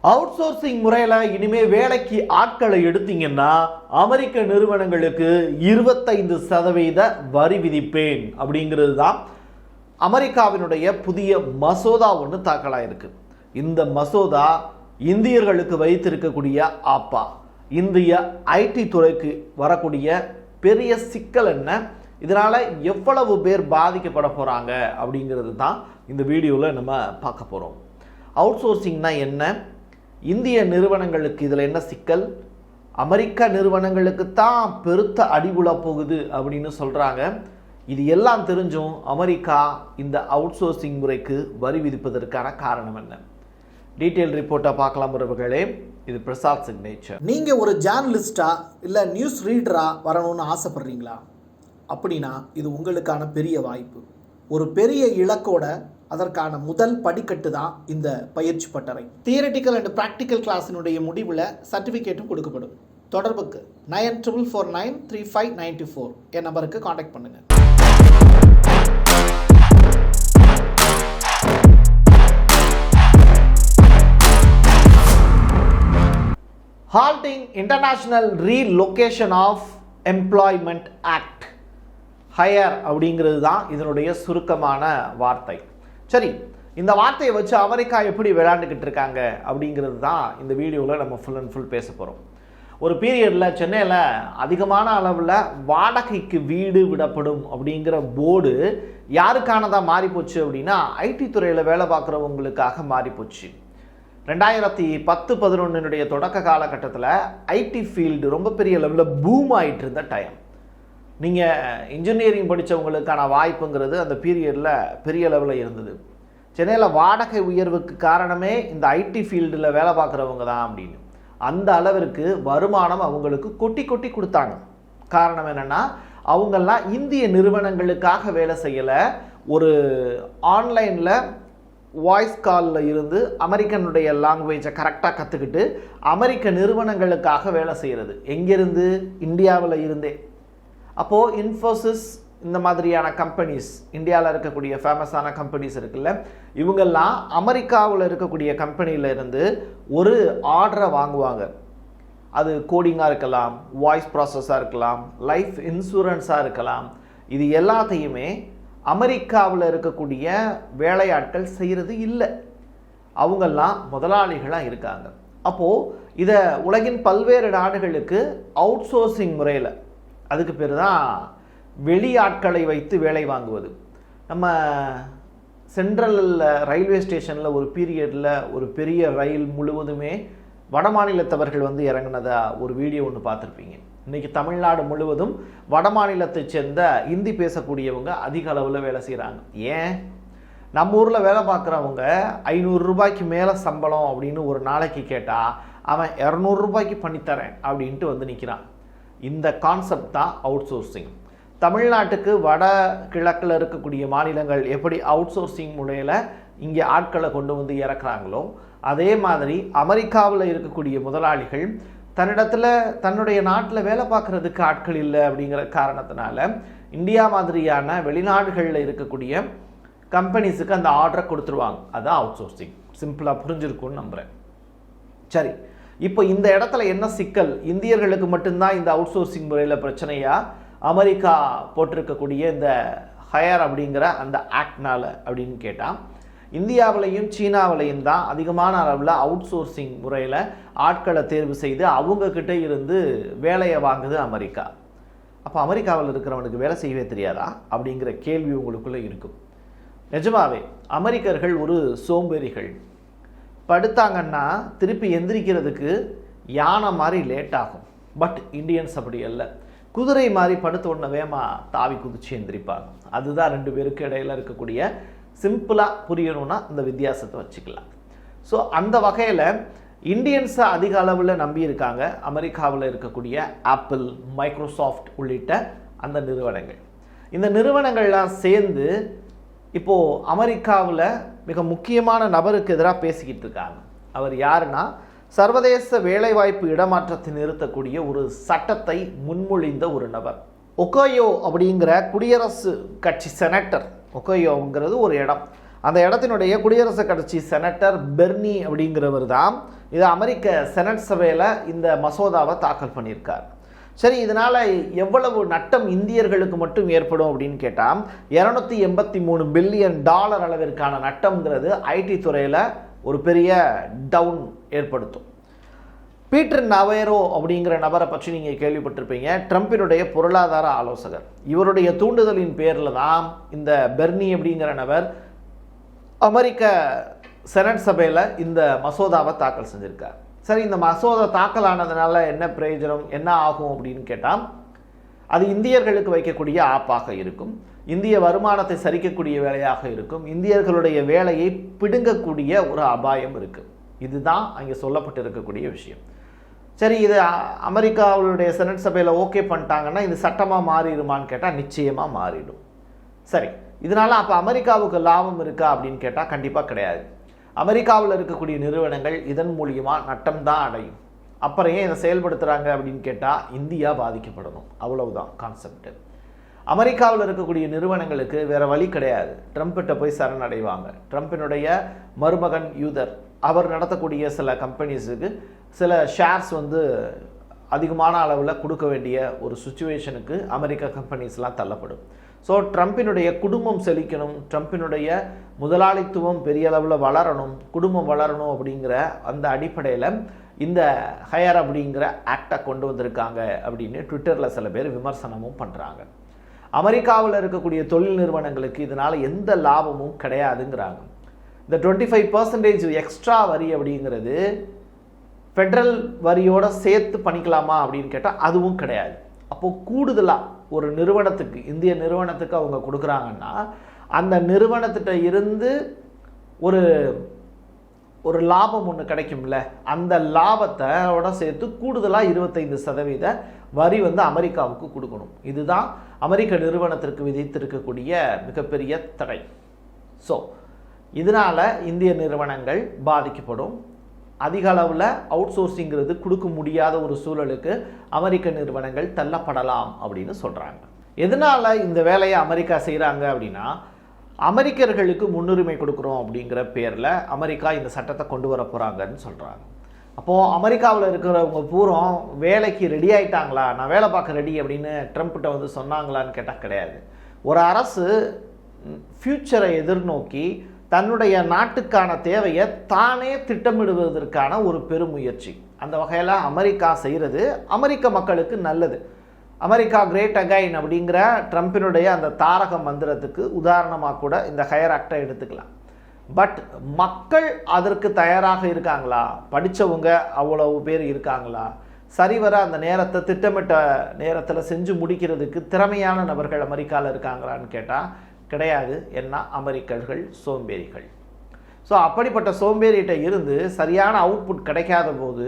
Out sourcing முறையில் இனிமேல் வேலைக்கு ஆட்களை எடுத்தீங்கன்னா அமெரிக்க நிறுவனங்களுக்கு 25% வரி விதிப்பேன் அப்படிங்கிறது தான் அமெரிக்காவினுடைய புதிய மசோதா ஒன்று தாக்கலாயிருக்கு. இந்த மசோதா இந்தியர்களுக்கு வைத்திருக்கக்கூடிய ஆப்பா, இந்திய ஐடி துறைக்கு வரக்கூடிய பெரிய சிக்கல் என்ன, இதனால் எவ்வளவு பேர் பாதிக்கப்பட போகிறாங்க அப்படிங்கிறது தான் இந்த வீடியோவில் நம்ம பார்க்க போகிறோம். அவுட் சோர்சிங்னா என்ன, இந்திய நிறுவனங்களுக்கு இதில் என்ன சிக்கல், அமெரிக்க நிறுவனங்களுக்கு தான் பெருத்த அடிபுல போகுது அப்படின்னு சொல்கிறாங்க. இது எல்லாம் தெரிஞ்சும் அமெரிக்கா இந்த அவுட் சோர்சிங் முறைக்கு வரி விதிப்பதற்கான காரணம் என்ன? டீட்டெயில் ரிப்போர்ட்டை பார்க்கலாம் உறவுகளே. இது பிரசாத் சிக்னேச்சர். நீங்கள் ஒரு ஜேர்னலிஸ்டா இல்லை நியூஸ் ரீடரா வரணும்னு ஆசைப்படுறீங்களா? அப்படின்னா இது உங்களுக்கான பெரிய வாய்ப்பு. ஒரு பெரிய இலக்கோட அதற்கான முதல் படிக்கட்டு தான் இந்த பயிற்சி பட்டறை. தியரட்டிக்கல் அண்ட் ப்ராக்டிக்கல் கிளாஸினுடைய முடிவில் சர்டிஃபிகேட்டும் கொடுக்கப்படும். தொடர்புக்கு 94493594 என் நம்பருக்கு காண்டாக்ட் பண்ணுங்கள். Halting International Relocation of Employment Act, higher அப்படிங்கிறது தான் இதனுடைய சுருக்கமான வார்த்தை. சரி, இந்த வார்த்தையை வச்சு அமெரிக்கா எப்படி விளையாண்டுக்கிட்டு இருக்காங்க அப்படிங்கிறது தான் இந்த வீடியோவில் நம்ம ஃபுல் அண்ட் ஃபுல் பேச போகிறோம். ஒரு பீரியடில் சென்னையில் அதிகமான அளவில் வாடகைக்கு வீடு விடப்படும் அப்படிங்கிற போர்டு யாருக்கானதாக மாறிப்போச்சு அப்படின்னா ஐடி துறையில் வேலை பார்க்குறவங்களுக்காக மாறிப்போச்சு. 2010-11 தொடக்க காலகட்டத்தில் ஐடி ஃபீல்டு ரொம்ப பெரிய லெவலில் பூம் ஆகிட்டு இருந்த டைம். நீங்கள் இன்ஜினியரிங் படித்தவங்களுக்கான வாய்ப்புங்கிறது அந்த பீரியடில் பெரிய லெவலில் இருந்தது. சென்னையில் வாடகை உயர்வுக்கு காரணமே இந்த ஐடி ஃபீல்டில் வேலை பார்க்குறவங்க தான் அப்படின்னு. அந்த அளவிற்கு வருமானம் அவங்களுக்கு கொட்டி கொட்டி கொடுத்தாங்க. காரணம் என்னென்னா, அவங்கெல்லாம் இந்திய நிறுவனங்களுக்காக வேலை செய்யலை. ஒரு ஆன்லைனில் வாய்ஸ் காலில் இருந்து அமெரிக்கனுடைய லாங்குவேஜை கரெக்டாக கற்றுக்கிட்டு அமெரிக்க நிறுவனங்களுக்காக வேலை செய்கிறது. எங்கேருந்து? இந்தியாவில் இருந்தே. அப்போது இன்ஃபோசிஸ் இந்த மாதிரியான கம்பெனிஸ், இந்தியாவில் இருக்கக்கூடிய ஃபேமஸான கம்பெனிஸ் இருக்குல்ல, இவங்கெல்லாம் அமெரிக்காவில் இருக்கக்கூடிய கம்பெனியில் இருந்து ஒரு ஆர்டரை வாங்குவாங்க. அது கோடிங்காக இருக்கலாம், வாய்ஸ் ப்ராசஸாக இருக்கலாம், லைஃப் இன்சூரன்ஸாக இருக்கலாம். இது எல்லாத்தையுமே அமெரிக்காவில் இருக்கக்கூடிய வேலையாட்கள் செய்கிறது இல்லை. அவங்கெல்லாம் முதலாளிகளாக இருக்காங்க. அப்போது இதை உலகின் பல்வேறு நாடுகளுக்கு அவுட் சோர்சிங் முறையில், அதுக்கு பேர் தான் வெளியாட்களை வைத்து வேலை வாங்குவது. நம்ம சென்ட்ரல் ரயில்வே ஸ்டேஷனில் ஒரு பீரியடில் ஒரு பெரிய ரயில் முழுவதுமே வட மாநிலத்தவர்கள் வந்து இறங்கினதா ஒரு வீடியோ ஒன்று பார்த்துருப்பீங்க. இன்றைக்கி தமிழ்நாடு முழுவதும் வட மாநிலத்தை சேர்ந்த ஹிந்தி பேசக்கூடியவங்க அதிக அளவில் வேலை செய்கிறாங்க. ஏன்? நம்ம ஊரில் வேலை பார்க்குறவங்க 500 ரூபாய்க்கு மேலே சம்பளம் அப்படின்னு ஒரு நாளைக்கு கேட்டால் அவன் 200 ரூபாய்க்கு பண்ணித்தரேன் அப்படின்ட்டு வந்து நிற்கிறான். இந்த கான்செப்ட் தான் அவுட் சோர்சிங். தமிழ்நாட்டுக்கு வட கிழக்கில் இருக்கக்கூடிய மாநிலங்கள் எப்படி அவுட் சோர்சிங் முறையில் இங்கே ஆட்களை கொண்டு வந்து இறக்குறாங்களோ, அதே மாதிரி அமெரிக்காவில் இருக்கக்கூடிய முதலாளிகள் தன்னிடத்தில் தன்னுடைய நாட்டில் வேலை பார்க்குறதுக்கு ஆட்கள் இல்லை அப்படிங்கிற காரணத்தினால இந்தியா மாதிரியான வெளிநாடுகளில் இருக்கக்கூடிய கம்பெனிஸுக்கு அந்த ஆர்டரை கொடுத்துருவாங்க. அதுதான் அவுட் சோர்சிங். சிம்பிளாக புரிஞ்சிருக்கும்னு நம்புகிறேன். சரி, இப்போ இந்த இடத்துல என்ன சிக்கல்? இந்தியர்களுக்கு மட்டும்தான் இந்த அவுட் சோர்சிங் முறையில் பிரச்சனையா, அமெரிக்கா போட்டிருக்கக்கூடிய இந்த ஹையர் அப்படிங்கிற அந்த ஆக்ட்னால் அப்படின்னு கேட்டால், இந்தியாவிலையும் சீனாவிலையும் தான் அதிகமான அளவில் அவுட் சோர்சிங் முறையில் ஆட்களை தேர்வு செய்து அவங்கக்கிட்ட இருந்து வேலையை வாங்குது அமெரிக்கா. அப்போ அமெரிக்காவில் இருக்கிறவனுக்கு வேலை செய்யவே தெரியாதா அப்படிங்கிற கேள்வி உங்களுக்குள்ளே இருக்கும். நிஜமாவே அமெரிக்கர்கள் ஒரு சோம்பேறிகள். படுத்தாங்கன்னா திருப்பி எந்திரிக்கிறதுக்கு யானை மாதிரி லேட் ஆகும். பட் இந்தியன்ஸ் அப்படி அல்ல. குதிரை மாதிரி படுத்த உடனே வேமா தாவி குதிச்சு எந்திரிப்பாங்க. அதுதான் ரெண்டு பேருக்கு இடையில இருக்கக்கூடிய, சிம்பிளாக புரியணும்னா இந்த வித்தியாசத்தை வச்சுக்கலாம். ஸோ அந்த வகையில் இந்தியன்ஸை அதிக அளவில் நம்பி இருக்காங்க அமெரிக்காவில் இருக்கக்கூடிய ஆப்பிள், மைக்ரோசாஃப்ட் உள்ளிட்ட அந்த நிறுவனங்கள். இந்த நிறுவனங்கள்லாம் சேர்ந்து இப்போது அமெரிக்காவில் மிக முக்கியமான நபருக்கு எதிராக பேசிக்கிட்டு இருக்காங்க. அவர் யாருன்னா, சர்வதேச வேலைவாய்ப்பு இடமாற்றத்தை நிறுத்தக்கூடிய ஒரு சட்டத்தை முன்மொழிந்த ஒரு நபர். ஒகையோ அப்படிங்கிற குடியரசு கட்சி செனட்டர். ஒகையோங்கிறது ஒரு இடம். அந்த இடத்தினுடைய குடியரசுக் கட்சி செனட்டர் பெர்னி அப்படிங்கிறவர் தான் இது அமெரிக்க செனட் சபையில் இந்த மசோதாவை தாக்கல் பண்ணியிருக்கார். சரி, இதனால் எவ்வளவு நட்டம் இந்தியர்களுக்கு மட்டும் ஏற்படும் அப்படின்னு கேட்டால் $283 பில்லியன் அளவிற்கான நட்டம்ங்கிறது ஐடி துறையில் ஒரு பெரிய டவுன் ஏற்படுத்தும். பீட்டர் நவேரோ அப்படிங்கிற நபரை பற்றி நீங்கள் கேள்விப்பட்டிருப்பீங்க. ட்ரம்பினுடைய பொருளாதார ஆலோசகர். இவருடைய தூண்டுதலின் பேரில் தான் இந்த பெர்னி அப்படிங்கிற நபர் அமெரிக்க செனட் சபையில் இந்த மசோதாவை தாக்கல் செஞ்சுருக்கார். சரி, இந்த மசோதா தாக்கல் ஆனதுனால என்ன பிரயோஜனம், என்ன ஆகும் அப்படின்னு கேட்டால் அது இந்தியர்களுக்கு வைக்கக்கூடிய ஆப்பாக இருக்கும், இந்திய வருமானத்தை சரிக்கக்கூடிய வேலையாக இருக்கும், இந்தியர்களுடைய வேலையை பிடுங்கக்கூடிய ஒரு அபாயம் இருக்குது. இதுதான் அங்கே சொல்லப்பட்டிருக்கக்கூடிய விஷயம். சரி, இது அமெரிக்காவுடைய செனட் சபையில் ஓகே பண்ணிட்டாங்கன்னா இது சட்டமாக மாறிடுமான்னு கேட்டால் நிச்சயமாக மாறிடும். சரி, இதனால் அப்போ அமெரிக்காவுக்கு லாபம் இருக்கா அப்படின்னு கேட்டால் கண்டிப்பாக கிடையாது. அமெரிக்காவில் இருக்கக்கூடிய நிறுவனங்கள் இதன் மூலியமாக நட்டம் தான் அடையும். அப்புறம் ஏன் இதை செயல்படுத்துகிறாங்க அப்படின்னு கேட்டால் இந்தியா பாதிக்கப்படணும், அவ்வளவுதான் கான்செப்ட். அமெரிக்காவில் இருக்கக்கூடிய நிறுவனங்களுக்கு வேறு வழி கிடையாது, ட்ரம்ப்கிட்ட போய் சரணடைவாங்க. ட்ரம்பினுடைய மருமகன் யூதர் அவர் நடத்தக்கூடிய சில கம்பெனிஸுக்கு சில ஷேர்ஸ் அதிகமான அளவில் கொடுக்க வேண்டிய ஒரு சுச்சுவேஷனுக்கு அமெரிக்க கம்பெனிஸ்லாம் தள்ளப்படும். ஸோ ட்ரம்பினுடைய குடும்பம் செழிக்கணும், ட்ரம்பினுடைய முதலாளித்துவம் பெரிய அளவில் வளரணும், குடும்பம் வளரணும் அப்படிங்கிற அந்த அடிப்படையில் இந்த ஹையர் அப்படிங்கிற ஆக்டை கொண்டு வந்திருக்காங்க அப்படின்னு ட்விட்டரில் சில பேர் விமர்சனமும் பண்ணுறாங்க. அமெரிக்காவில் இருக்கக்கூடிய தொழில் நிறுவனங்களுக்கு இதனால் எந்த லாபமும் கிடையாதுங்கிறாங்க. இந்த 25% எக்ஸ்ட்ரா வரி அப்படிங்கிறது ஃபெட்ரல் வரியோடு சேர்த்து பண்ணிக்கலாமா அப்படின்னு கேட்டால் அதுவும் கிடையாது. அப்போது கூடுதலாக ஒரு நிறுவனத்துக்கு, இந்திய நிறுவனத்துக்கு அவங்க கொடுக்குறாங்கன்னா அந்த நிறுவனத்திட்ட இருந்து ஒரு ஒரு லாபம் ஒன்று கிடைக்கும்ல, அந்த லாபத்தோட சேர்த்து கூடுதலாக 25% வரி அமெரிக்காவுக்கு கொடுக்கணும். இதுதான் அமெரிக்க நிறுவனத்திற்கு விதித்திருக்கக்கூடிய மிகப்பெரிய தடை. ஸோ இதனால் இந்திய நிறுவனங்கள் பாதிக்கப்படும். அதிக அளவில் அவுட் சோர்சிங்கிறது கொடுக்க முடியாத ஒரு சூழலுக்கு அமெரிக்க நிறுவனங்கள் தள்ளப்படலாம் அப்படின்னு சொல்கிறாங்க. எதனால் இந்த வேலையை அமெரிக்கா செய்கிறாங்க அப்படின்னா, அமெரிக்கர்களுக்கு முன்னுரிமை கொடுக்குறோம் அப்படிங்கிற பேரில் அமெரிக்கா இந்த சட்டத்தை கொண்டு வர போகிறாங்கன்னு சொல்கிறாங்க. அப்போது அமெரிக்காவில் இருக்கிறவங்க பூரா வேலைக்கு ரெடி ஆகிட்டாங்களா, நான் வேலை பார்க்க ரெடி அப்படின்னு ட்ரம்ப்கிட்ட சொன்னாங்களான்னு கேட்டால் கிடையாது. ஒரு அரசு ஃப்யூச்சரை எதிர்நோக்கி தன்னுடைய நாட்டுக்கான தேவையை தானே திட்டமிடுவதற்கான ஒரு பெருமுயற்சி. அந்த வகையில் அமெரிக்கா செய்கிறது அமெரிக்க மக்களுக்கு நல்லது. அமெரிக்கா கிரேட் அகைன் அப்படிங்கிற ட்ரம்பினுடைய அந்த தாரக மந்திரத்துக்கு உதாரணமாக கூட இந்த ஹையர் ஆக்டை எடுத்துக்கலாம். பட் மக்கள் அதற்கு தயாராக இருக்காங்களா, படித்தவங்க அவ்வளவு பேர் இருக்காங்களா, சரிவர அந்த நேரத்தை திட்டமிட்ட நேரத்தில் செஞ்சு முடிக்கிறதுக்கு திறமையான நபர்கள் அமெரிக்காவில் இருக்காங்களான்னு கேட்டால் கிடையாது. ஏன்னா அமெரிக்கர்கள் சோம்பேறிகள். ஸோ அப்படிப்பட்ட சோம்பேறிகிட்ட இருந்து சரியான அவுட்புட் கிடைக்காத போது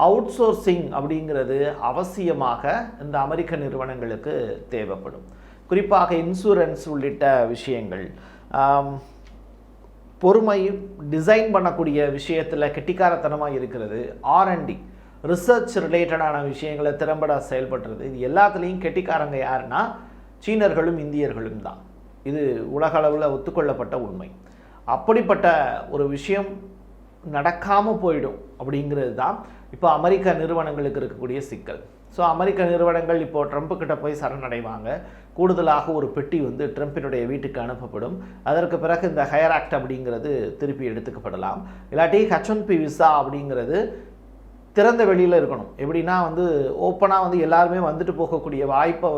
அவுட் சோர்சிங் அப்படிங்கிறது அவசியமாக இந்த அமெரிக்க நிறுவனங்களுக்கு தேவைப்படும். குறிப்பாக இன்சூரன்ஸ் உள்ளிட்ட விஷயங்கள், பொறுமை, டிசைன் பண்ணக்கூடிய விஷயத்தில் கெட்டிக்காரத்தனமாக இருக்கிறது, R&D ரிசர்ச் ரிலேட்டடான விஷயங்களை திறம்பட செயல்படுறது, இது எல்லாத்துலேயும் கெட்டிக்காரங்க யாருன்னா சீனர்களும் இந்தியர்களும் தான். இது உலக அளவில் ஒத்துக்கொள்ளப்பட்ட உண்மை. அப்படிப்பட்ட ஒரு விஷயம் நடக்காமல் போயிடும் அப்படிங்கிறது தான் இப்போ அமெரிக்க நிறுவனங்களுக்கு இருக்கக்கூடிய சிக்கல். ஸோ அமெரிக்க நிறுவனங்கள் இப்போது ட்ரம்ப்புக்கிட்ட போய் சரணடைவாங்க. கூடுதலாக ஒரு பெட்டி ட்ரம்பினுடைய வீட்டுக்கு அனுப்பப்படும். அதற்கு பிறகு இந்த ஹையர் ஆக்ட் அப்படிங்கிறது திருப்பி எடுத்துக்கப்படலாம். இல்லாட்டி H1B விசா அப்படிங்கிறது திறந்த வெளியில் இருக்கணும். எப்படின்னா ஓப்பனாக எல்லாருமே வந்துட்டு போகக்கூடிய வாய்ப்பை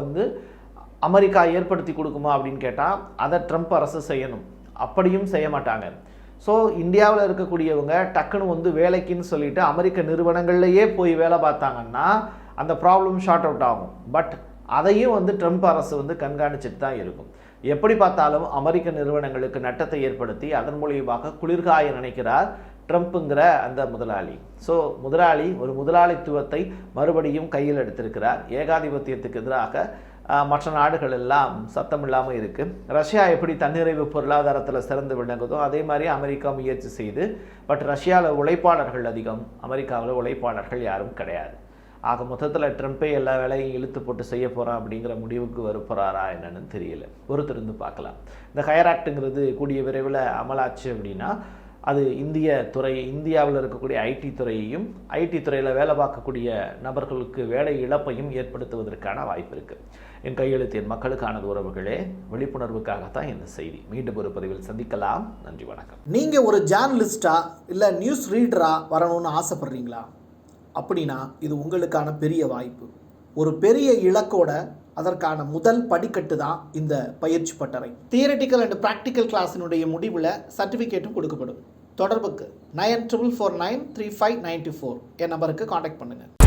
அமெரிக்கா ஏற்படுத்தி கொடுக்குமா அப்படின்னு கேட்டால் அதை ட்ரம்ப் அரசு செய்யணும். அப்படியும் செய்ய மாட்டாங்க. ஸோ இந்தியாவில் இருக்கக்கூடியவங்க டக்குன்னு வேலைக்குன்னு சொல்லிட்டு அமெரிக்க நிறுவனங்கள்லேயே போய் வேலை பார்த்தாங்கன்னா அந்த ப்ராப்ளம் ஷார்ட் அவுட் ஆகும். பட் அதையும் ட்ரம்ப் அரசு கண்காணிச்சுட்டு தான் இருக்கும். எப்படி பார்த்தாலும் அமெரிக்க நிறுவனங்களுக்கு நட்டத்தை ஏற்படுத்தி அதன் மூலியமாக குளிர்காய நினைக்கிறார் ட்ரம்ப்புங்கிற அந்த முதலாளி. ஸோ முதலாளி ஒரு முதலாளித்துவத்தை மறுபடியும் கையில் எடுத்திருக்கிறார். ஏகாதிபத்தியத்துக்கு எதிராக மற்ற நாடுகள் எல்லாம் சத்தம் இல்லாமல் இருக்குது. ரஷ்யா எப்படி தன்னிறைவு பொருளாதாரத்தில் சிறந்து விளங்குதோ அதே மாதிரி அமெரிக்கா முயற்சி செய்து. பட் ரஷ்யாவில் உழைப்பாளர்கள் அதிகம், அமெரிக்காவில் உழைப்பாளர்கள் யாரும் கிடையாது. ஆக மொத்தத்தில் ட்ரம்ப்பே எல்லா வேலையும் இழுத்து போட்டு செய்ய போகிறான் அப்படிங்கிற முடிவுக்கு வரப்போகிறாரா என்னன்னு தெரியல. பொறுத்திருந்து பார்க்கலாம். இந்த ஹையர் ஆக்ட்டுங்கிறது கூடிய விரைவில் அமலாச்சு அப்படின்னா அது இந்தியாவில் இருக்கக்கூடிய ஐடி துறையையும் ஐடி துறையில் வேலை பார்க்கக்கூடிய நபர்களுக்கு வேலை இழப்பையும் ஏற்படுத்துவதற்கான வாய்ப்பு இருக்குது. என் கையெழுத்து என் மக்களுக்கானது உறவுகளே, விழிப்புணர்வுக்காகத்தான் இந்த செய்தி. மீண்டும் ஒரு பதிவில் சந்திக்கலாம். நன்றி, வணக்கம். நீங்கள் ஒரு ஜேர்னலிஸ்டா இல்லை நியூஸ் ரீடரா வரணும்னு ஆசைப்படுறீங்களா? அப்படின்னா இது உங்களுக்கான பெரிய வாய்ப்பு. ஒரு பெரிய இலக்கோட அதற்கான முதல் படிக்கட்டு தான் இந்த பயிற்சி பட்டறை. தியரிட்டிக்கல் அண்ட் ப்ராக்டிக்கல் கிளாஸினுடைய முடிவில் சர்டிஃபிகேட்டும் கொடுக்கப்படும். தொடர்புக்கு 94493594 என் நம்பருக்கு காண்டாக்ட் பண்ணுங்கள்.